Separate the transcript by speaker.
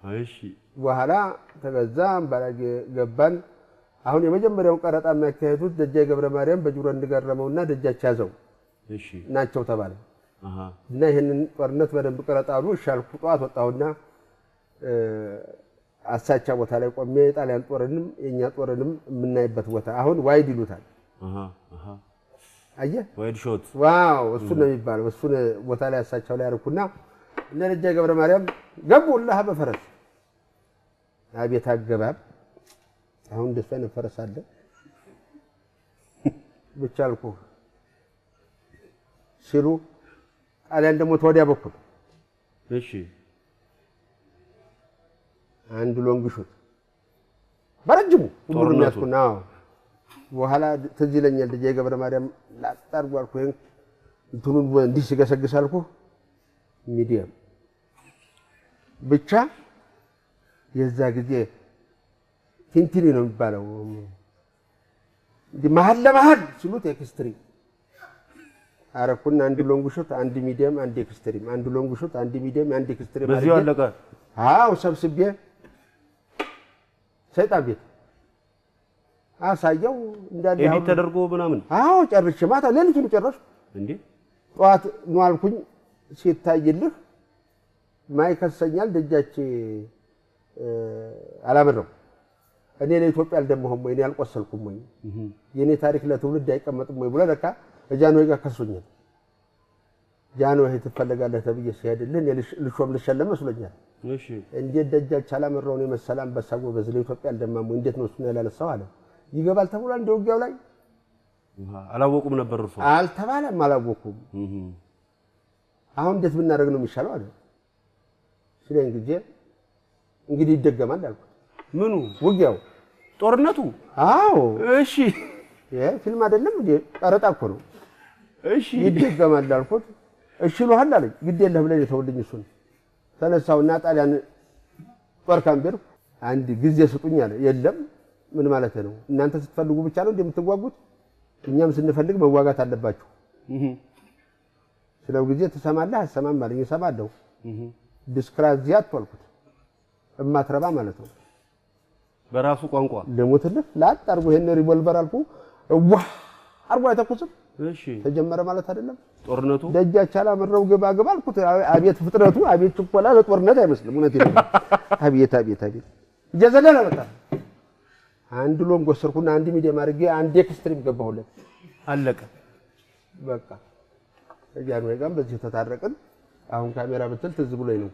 Speaker 1: እሺ
Speaker 2: በኋላ ተገዛ አምባላጌ ገባን አሁን የመጀመሪያው ቀረጣ የሚያካሂዱት ደጃይ ገብረ ማርያም በጅሮ እንድገረመውና ደጃች ያዘው
Speaker 1: እሺ
Speaker 2: ናቸው ተባለ እና ይሄንን ጦርነት በደንብ ቀረጣሉ ሻልኩ ጧት ወጣውና አሳቻ ቦታ ላይ ቆሜ ጣሊያን ጦርንም የኛ ጦርንም የምናይበት ቦታ አሁን ዋይድ ይሉታል አየ
Speaker 1: ዋይድ ሾት
Speaker 2: ዋው እሱ ነው የሚባለው እሱ ቦታ ላይ አሳቻው ላይ አርኩና እነ ደጃይ ገብረ ማርያም ገቡላህ በፈረስ አቤት አገባብ አሁን ደስታን ፈረስ አለ ብቻ አልኩ ሲሉ ጣሊያን ደግሞ ተወዲያ በኩል
Speaker 1: እሺ
Speaker 2: አንድ ሎንግ ሾት በረጅሙ ሁሉንም ያስኩና በኋላ ትዝ ይለኛል ደጃይ ገብረ ማርያም ላጣርጉ አልኩ እንትኑን እንዲህ ሲገሰግስ አልኩ ሚዲየም ብቻ የዛ ጊዜ ቲንቲኒ ነው የሚባለው እንዲህ መሀል ለመሀል ሲሉት ኤክስትሪም አረኩና አንድ ሎንግ ሾት አንድ ሚዲየም አንድ ኤክስትሪም አንድ ሎንግ ሾት አንድ ሚዲየም አንድ ኤክስትሪም
Speaker 1: በዚህ አለቀ
Speaker 2: አው ሰብስቤ ሰይጣን ቤት አሳየው እንዳለ
Speaker 1: ኤዲት ተደርጎ ምናምን
Speaker 2: አው ጨርሼ ማታ ሌሊቱን ጨረስኩ እንዴ ጧት ነው አልኩኝ ሲታይልህ ማይከሰኛል ደጃች አላመረው እኔ ለኢትዮጵያ አልደመሁም ወይ እኔ አልቆሰልኩም ወይ የኔ ታሪክ ለትውልድ አይቀመጥም ወይ ብሎ ለካ ጃንሆይ ጋር ከሱኛል ጃንሆይ ትፈልጋለህ ተብዬ ሲሄድልህ ልሾም ልሸለም መስሎኛል
Speaker 1: እሺ
Speaker 2: እንዴት ደጃች አላመረው ነው መሰላም በሳጎ በዝለ ኢትዮጵያ አልደማም ወይ እንዴት ነው እሱ ያላለሰው አለ ይገባል ተብሏል እንደው ውጊያው ላይ
Speaker 1: አላወቁም ነበር እርሱ
Speaker 2: አልተባለም አላወቁም አሁን እንዴት ብናደርግ ነው የሚሻለው አለ ስለዚህ እንግዲህ ይደገማል አልኩት ምኑ ውጊያው
Speaker 1: ጦርነቱ
Speaker 2: አዎ
Speaker 1: እሺ
Speaker 2: ፊልም አይደለም እንዴ ቀረጣ እኮ ነው
Speaker 1: እሺ
Speaker 2: ይደገማል አልኩት እሺ ይሉሃል አለኝ ግድ የለህም ብለህ ተወልኝ እሱን ተነሳውና ጣሊያን ጦር ካምቤር አንድ ጊዜ ስጡኝ አለ የለም ምን ማለት ነው እናንተ ስትፈልጉ ብቻ ነው እንደምትጓጉት እኛም ስንፈልግ መዋጋት አለባችሁ ስለው ጊዜ ተሰማለህ አሰማም ማለት ይሰማለሁ ዲስክራዚያት ተልኩት እማትረባ ማለት ነው
Speaker 1: በራሱ ቋንቋ
Speaker 2: ለሞትልህ ላጣርጉ ይሄን ሪቮልቨር አልኩ ዋ አርጓ አይተኩስም
Speaker 1: እሺ
Speaker 2: ተጀመረ ማለት አይደለም
Speaker 1: ጦርነቱ
Speaker 2: ደጃች አላመረው ገባ አልኩት አቤት ፍጥረቱ አቤት ችኮላ ለጦርነት አይመስልም እውነት ይላል አቤት እጀዘለለ መጣ አንድ ሎንግ ወሰርኩና አንድ ሚዲየም አድርጌ አንድ ኤክስትሪም ገባሁለት
Speaker 1: አለቀ
Speaker 2: በቃ ጃንሆይ ጋር በዚህ ተታረቅን አሁን ካሜራ ብትል ትዝ ብሎኝ ነው